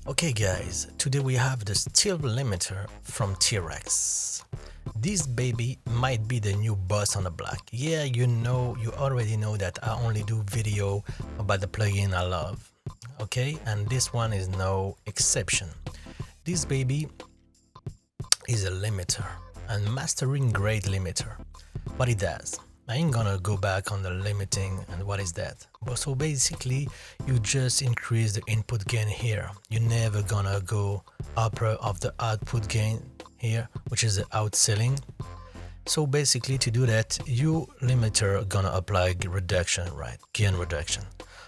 Okay guys, today we have the steel limiter from Thks. This baby might be the new boss on the block. Yeah, you already know that I only do video about the plugin I love. Okay, and this one is no exception. This baby is a limiter, a mastering grade limiter. What it does, I ain't gonna go back on the limiting and what is that. But so basically, you just increase the input gain here. You're never gonna go upper of the output gain here, which is the out ceiling. So basically, to do that, you limiter gonna apply reduction, right? Gain reduction.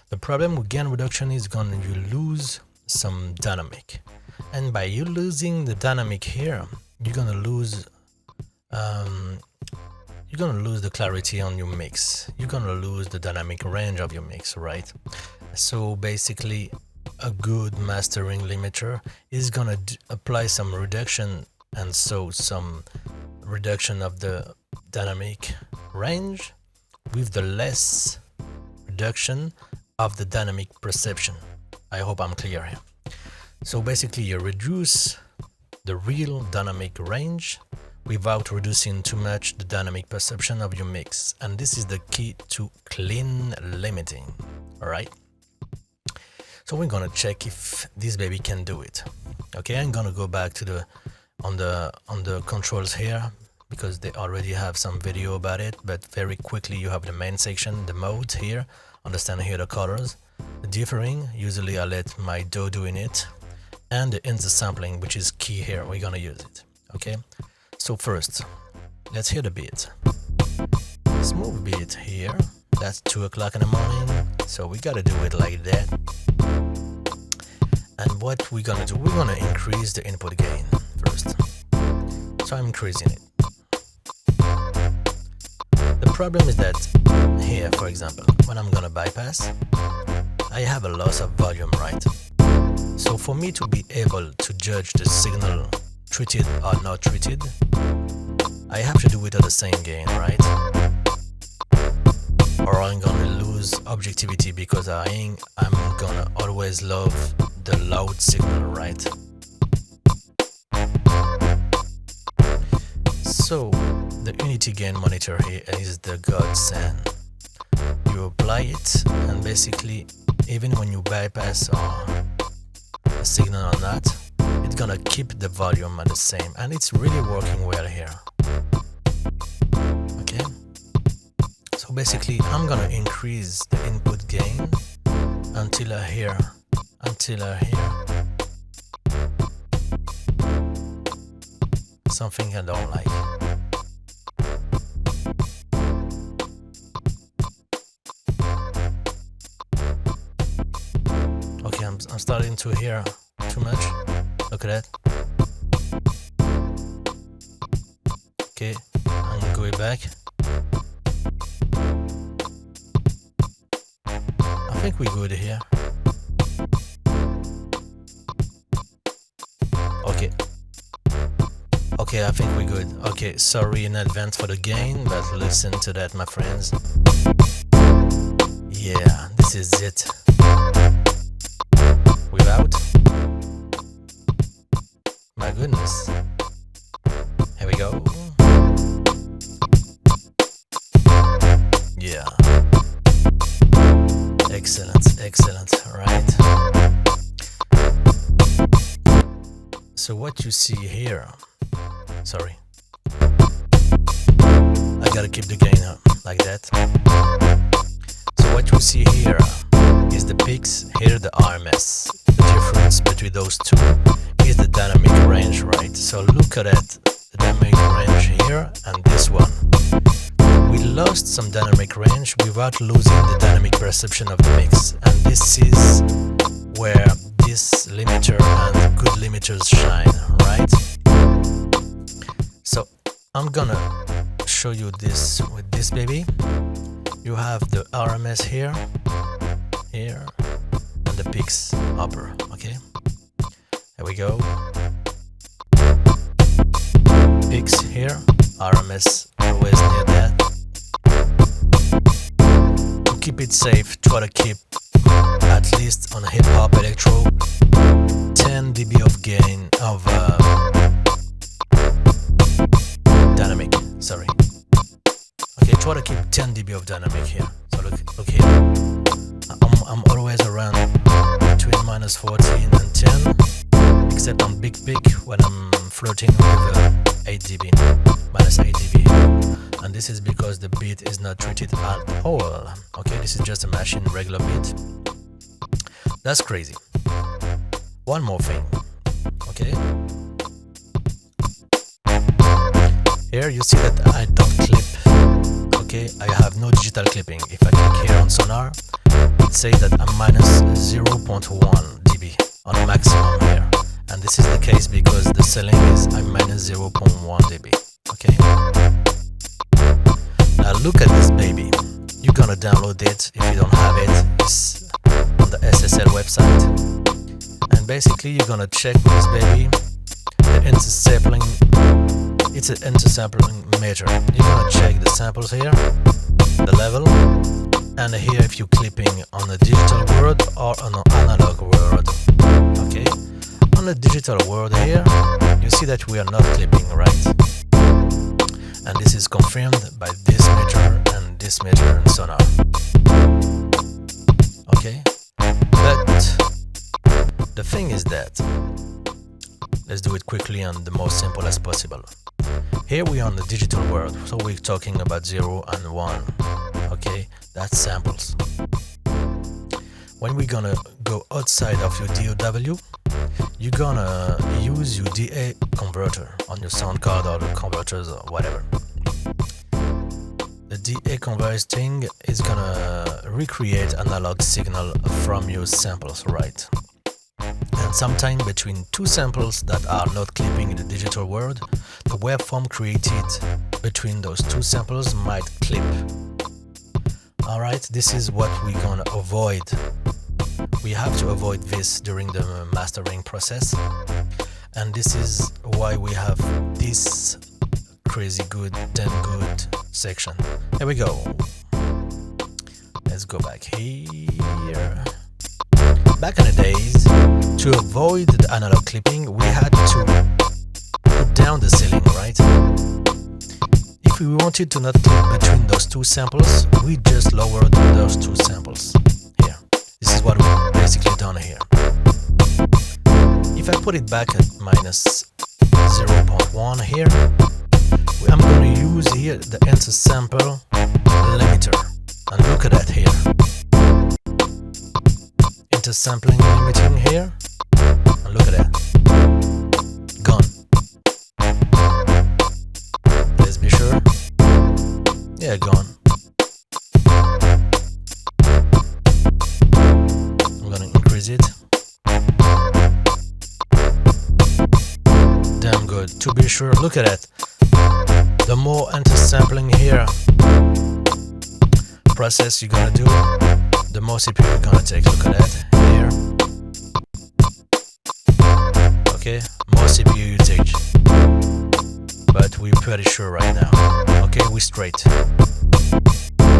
The problem with gain reduction is you lose some dynamic, and by you losing the dynamic here, you're gonna lose the clarity on your mix. You're gonna lose the dynamic range of your mix, right? So basically, a good mastering limiter is gonna apply some reduction, and so some reduction of the dynamic range with the less reduction of the dynamic perception. I hope I'm clear here. So basically, you reduce the real dynamic range without reducing too much the dynamic perception of your mix, and this is the key to clean limiting. All right, so we're gonna check if this baby can do it. Okay, I'm gonna go back to the on the controls here because they already have some video about it, but very quickly you have the main section, the modes here. Understand here the colors, the differing, usually I let my DAW doing it, and the intersampling, which is key here. We're gonna use it. Okay, so first, let's hear the beat. Smooth beat here. That's 2 o'clock in the morning, so we gotta do it like that. And what we're gonna do, we're gonna increase the input gain first. So I'm increasing it. The problem is that here, for example, when I'm gonna bypass, I have a loss of volume, right? So for me to be able to judge the signal treated or not treated, I have to do it at the same gain, right? Or I'm gonna lose objectivity because I'm gonna always love the loud signal, right? So the unity gain monitor here is the godsend. You apply it, and basically, even when you bypass or a signal or not, it's gonna keep the volume at the same, and it's really working well here. Okay, so basically I'm gonna increase the input gain until I hear something I don't like. Okay, I'm starting to hear too much. Look at that. Okay, I'm going back. I think we're good here. Okay, I think we're good. Okay, sorry in advance for the gain, but listen to that, my friends. Yeah, this is it. Without. My goodness. Here we go. Yeah. Excellent, right? So what you see here, sorry, I gotta keep the gain up like that. So what you see here is the peaks, here the RMS. The difference between those two is the dynamic range, right? So look at that, the dynamic range here and this one. We lost some dynamic range without losing the dynamic perception of the mix, and this is where this limiter and good limiters shine, right? So I'm gonna show you this with this baby. You have the RMS here, and the peaks upper. Okay, here we go. Peaks here, RMS always near that. To keep it safe, try to keep at least on hip hop electro 10 10 dB of gain of dynamic. Sorry. Okay, try to keep 10 dB of dynamic here. So look here. I'm always around between minus 14 and 10, except on big peak when I'm flirting with 8 dB, minus 8 dB. And this is because the beat is not treated at all. Okay, this is just a machine regular beat. That's crazy. One more thing. Okay. Here you see that I don't clip. Okay, I have no digital clipping. If I click here on Sonar, it says that I'm minus 0.1 dB on maximum here. And this is the case because the ceiling is I'm minus 0.1 dB. Okay. Now look at this baby. You're gonna download it if you don't have it. It's on the SSL website. And basically you're gonna check this baby. The intersampling. It's an intersampling meter. You're gonna check the samples here, the level, and here if you're clipping on a digital world or on an analog world. Okay. On the digital world here, you see that we are not clipping, right? And this is confirmed by this meter and this meter and Sonar. Okay? But the thing is that, let's do it quickly and the most simple as possible. Here we are on the digital world, so we're talking about 0 and 1. Okay? That's samples. When we're gonna go outside of your DAW, you're gonna use your DA converter on your sound card or the converters or whatever. The DA converting is gonna recreate analog signal from your samples, right? And sometime between two samples that are not clipping in the digital world, the waveform created between those two samples might clip. Alright, this is what we're gonna avoid. We have to avoid this during the mastering process, and this is why we have this crazy good 10 good section. Here we go. Let's go back here. Back in the days, to avoid the analog clipping, we had to put down the ceiling, right? If we wanted to not clip between those two samples, we just lowered those two samples. Here. This is what we basically done here. If I put it back at minus 0.1 here, I'm going to use here the intersample limiter. And look at that here. Intersampling limiting here. And look at that. Gone. Let's be sure. Yeah, gone. I'm gonna increase it. Damn good. To be sure, look at that. The more intersampling here process you're gonna do, the more CPU you're gonna take. Look at that here. Okay, more CPU you take, but we're pretty sure right now. Okay, we're straight.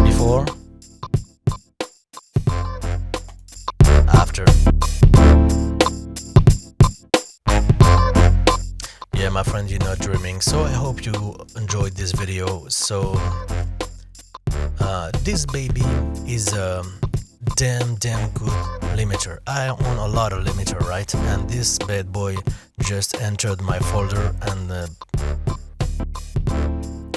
Before, after. Yeah, my friend, you're not dreaming. So I hope you enjoyed this video. So this baby is a damn good limiter. I own a lot of limiter, right? And this bad boy just entered my folder and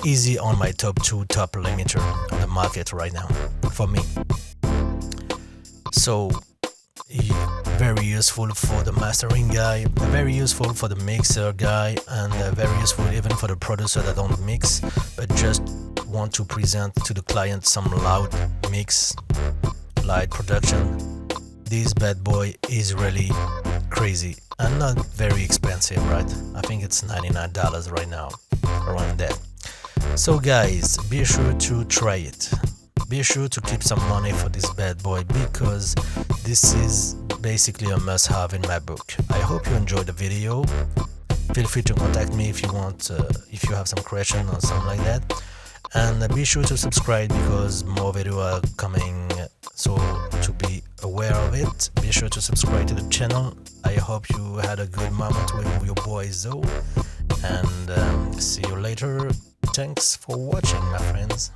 easy on my top 2 top limiter on the market right now for me. So very useful for the mastering guy, very useful for the mixer guy, and very useful even for the producer that don't mix but just want to present to the client some loud mix, light production. This bad boy is really crazy and not very expensive, right? I think it's $99 right now, around that. So guys, be sure to try it. Be sure to keep some money for this bad boy because this is basically a must-have in my book. I hope you enjoyed the video. Feel free to contact me if you want, if you have some question or something like that. And be sure to subscribe because more videos are coming, so to be aware of it. Be sure to subscribe to the channel. I hope you had a good moment with your boy Zoe, and see you later. Thanks for watching, my friends.